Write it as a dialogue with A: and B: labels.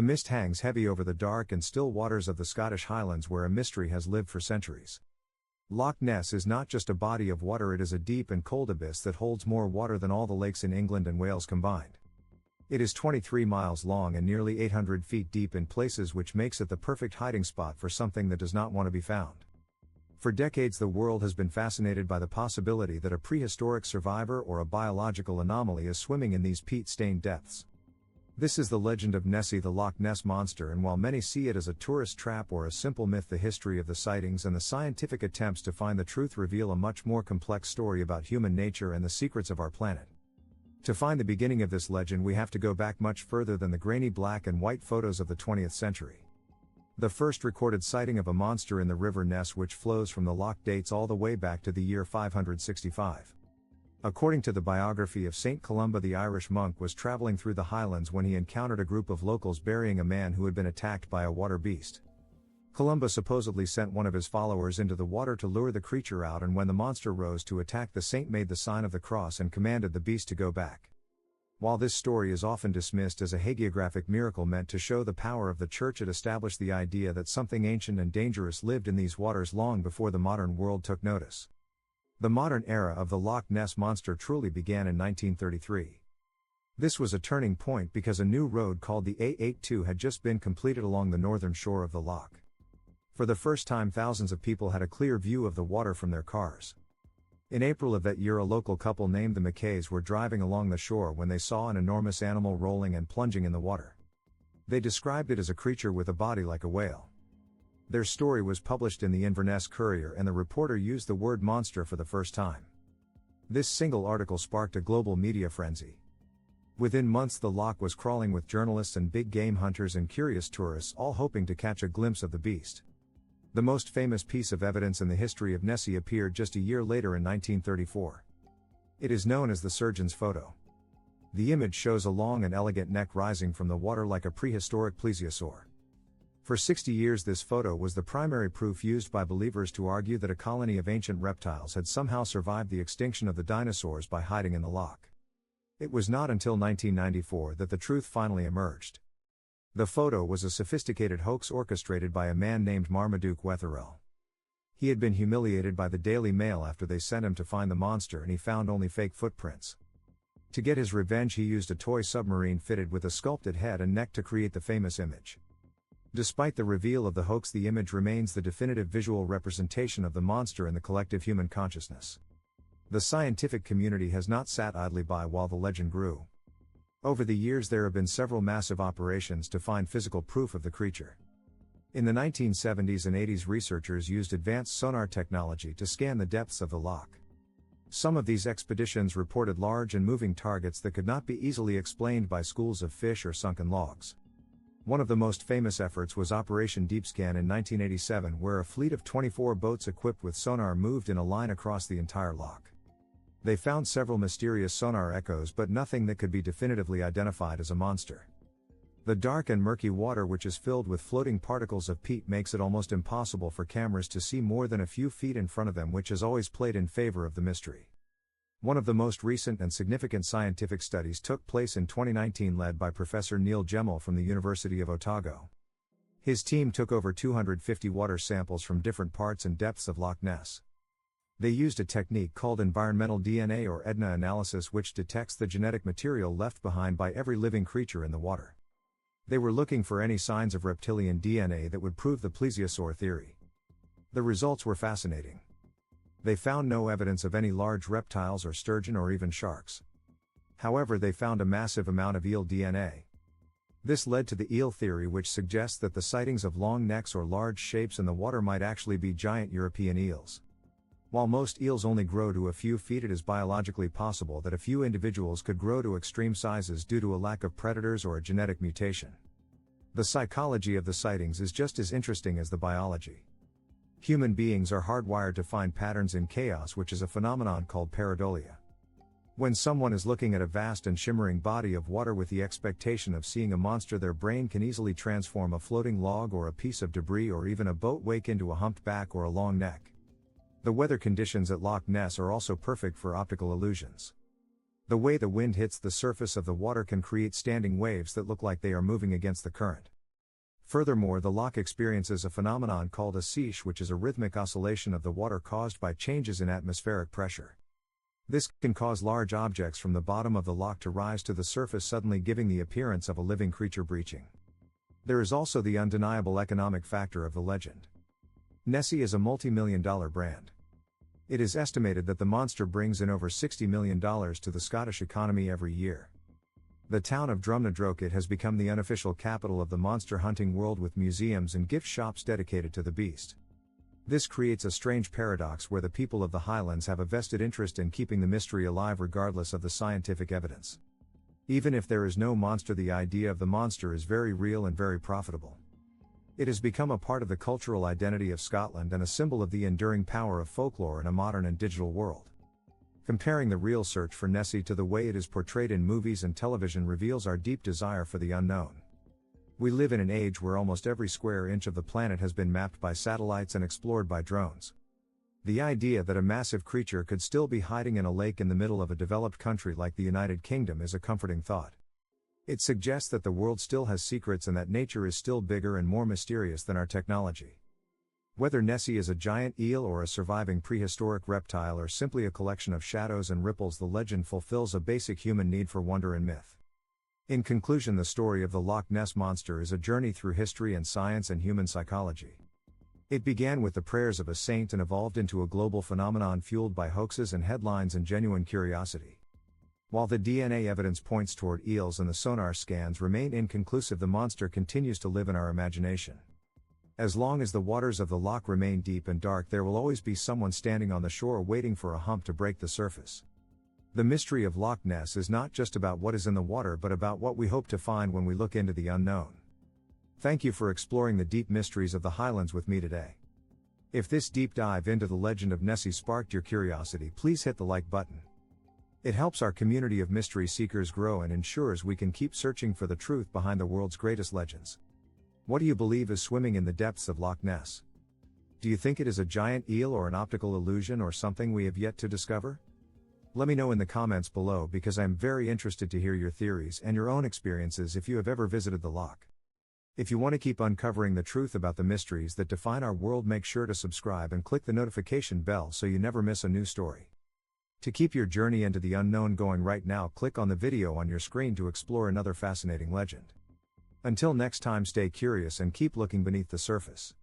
A: mist hangs heavy over the dark and still waters of the Scottish Highlands where a mystery has lived for centuries. Loch Ness is not just a body of water, it is a deep and cold abyss that holds more water than all the lakes in England and Wales combined. It is 23 miles long and nearly 800 feet deep in places, which makes it the perfect hiding spot for something that does not want to be found. For decades the world has been fascinated by the possibility that a prehistoric survivor or a biological anomaly is swimming in these peat-stained depths. This is the legend of Nessie, the Loch Ness Monster, and while many see it as a tourist trap or a simple myth, the history of the sightings and the scientific attempts to find the truth reveal a much more complex story about human nature and the secrets of our planet. To find the beginning of this legend, we have to go back much further than the grainy black and white photos of the 20th century. The first recorded sighting of a monster in the River Ness, which flows from the loch, dates all the way back to the year 565. According to the biography of Saint Columba, the Irish monk was traveling through the Highlands when he encountered a group of locals burying a man who had been attacked by a water beast. Columba supposedly sent one of his followers into the water to lure the creature out, and when the monster rose to attack, the saint made the sign of the cross and commanded the beast to go back. While this story is often dismissed as a hagiographic miracle meant to show the power of the church, it established the idea that something ancient and dangerous lived in these waters long before the modern world took notice. The modern era of the Loch Ness Monster truly began in 1933. This was a turning point because a new road called the A82 had just been completed along the northern shore of the loch. For the first time, thousands of people had a clear view of the water from their cars. In April of that year, a local couple named the Mackays were driving along the shore when they saw an enormous animal rolling and plunging in the water. They described it as a creature with a body like a whale. Their story was published in the Inverness Courier, and the reporter used the word monster for the first time. This single article sparked a global media frenzy. Within months, the loch was crawling with journalists and big game hunters and curious tourists, all hoping to catch a glimpse of the beast. The most famous piece of evidence in the history of Nessie appeared just a year later in 1934. It is known as the surgeon's photo. The image shows a long and elegant neck rising from the water like a prehistoric plesiosaur. For 60 years this photo was the primary proof used by believers to argue that a colony of ancient reptiles had somehow survived the extinction of the dinosaurs by hiding in the loch. It was not until 1994 that the truth finally emerged. The photo was a sophisticated hoax orchestrated by a man named Marmaduke Wetherell. He had been humiliated by the Daily Mail after they sent him to find the monster, and he found only fake footprints. To get his revenge, he used a toy submarine fitted with a sculpted head and neck to create the famous image. Despite the reveal of the hoax, the image remains the definitive visual representation of the monster in the collective human consciousness. The scientific community has not sat idly by while the legend grew. Over the years there have been several massive operations to find physical proof of the creature. In the 1970s and 80s, researchers used advanced sonar technology to scan the depths of the loch. Some of these expeditions reported large and moving targets that could not be easily explained by schools of fish or sunken logs. One of the most famous efforts was Operation Deepscan in 1987, where a fleet of 24 boats equipped with sonar moved in a line across the entire loch. They found several mysterious sonar echoes, but nothing that could be definitively identified as a monster. The dark and murky water, which is filled with floating particles of peat, makes it almost impossible for cameras to see more than a few feet in front of them, which has always played in favor of the mystery. One of the most recent and significant scientific studies took place in 2019, led by Professor Neil Gemmell from the University of Otago. His team took over 250 water samples from different parts and depths of Loch Ness. They used a technique called environmental DNA or EDNA analysis, which detects the genetic material left behind by every living creature in the water. They were looking for any signs of reptilian DNA that would prove the plesiosaur theory. The results were fascinating. They found no evidence of any large reptiles or sturgeon or even sharks. However, they found a massive amount of eel DNA. This led to the eel theory, which suggests that the sightings of long necks or large shapes in the water might actually be giant European eels. While most eels only grow to a few feet, it is biologically possible that a few individuals could grow to extreme sizes due to a lack of predators or a genetic mutation. The psychology of the sightings is just as interesting as the biology. Human beings are hardwired to find patterns in chaos, which is a phenomenon called pareidolia. When someone is looking at a vast and shimmering body of water with the expectation of seeing a monster, their brain can easily transform a floating log or a piece of debris or even a boat wake into a humped back or a long neck. The weather conditions at Loch Ness are also perfect for optical illusions. The way the wind hits the surface of the water can create standing waves that look like they are moving against the current. Furthermore, the loch experiences a phenomenon called a seiche, which is a rhythmic oscillation of the water caused by changes in atmospheric pressure. This can cause large objects from the bottom of the loch to rise to the surface, suddenly giving the appearance of a living creature breaching. There is also the undeniable economic factor of the legend. Nessie is a multi-million-dollar brand. It is estimated that the monster brings in over $60 million to the Scottish economy every year. The town of Drumnadrochit has become the unofficial capital of the monster hunting world, with museums and gift shops dedicated to the beast. This creates a strange paradox where the people of the Highlands have a vested interest in keeping the mystery alive regardless of the scientific evidence. Even if there is no monster, the idea of the monster is very real and very profitable. It has become a part of the cultural identity of Scotland and a symbol of the enduring power of folklore in a modern and digital world. Comparing the real search for Nessie to the way it is portrayed in movies and television reveals our deep desire for the unknown. We live in an age where almost every square inch of the planet has been mapped by satellites and explored by drones. The idea that a massive creature could still be hiding in a lake in the middle of a developed country like the United Kingdom is a comforting thought. It suggests that the world still has secrets and that nature is still bigger and more mysterious than our technology. Whether Nessie is a giant eel or a surviving prehistoric reptile or simply a collection of shadows and ripples, the legend fulfills a basic human need for wonder and myth. In conclusion, the story of the Loch Ness Monster is a journey through history and science and human psychology. It began with the prayers of a saint and evolved into a global phenomenon fueled by hoaxes and headlines and genuine curiosity. While the DNA evidence points toward eels and the sonar scans remain inconclusive, the monster continues to live in our imagination. As long as the waters of the loch remain deep and dark, there will always be someone standing on the shore waiting for a hump to break the surface. The mystery of Loch Ness is not just about what is in the water, but about what we hope to find when we look into the unknown. Thank you for exploring the deep mysteries of the Highlands with me today. If this deep dive into the legend of Nessie sparked your curiosity, please hit the like button. It helps our community of mystery seekers grow and ensures we can keep searching for the truth behind the world's greatest legends. What do you believe is swimming in the depths of Loch Ness? Do you think it is a giant eel or an optical illusion or something we have yet to discover? Let me know in the comments below, because I am very interested to hear your theories and your own experiences if you have ever visited the loch. If you want to keep uncovering the truth about the mysteries that define our world, make sure to subscribe and click the notification bell so you never miss a new story. To keep your journey into the unknown going right now, click on the video on your screen to explore another fascinating legend. Until next time, stay curious and keep looking beneath the surface.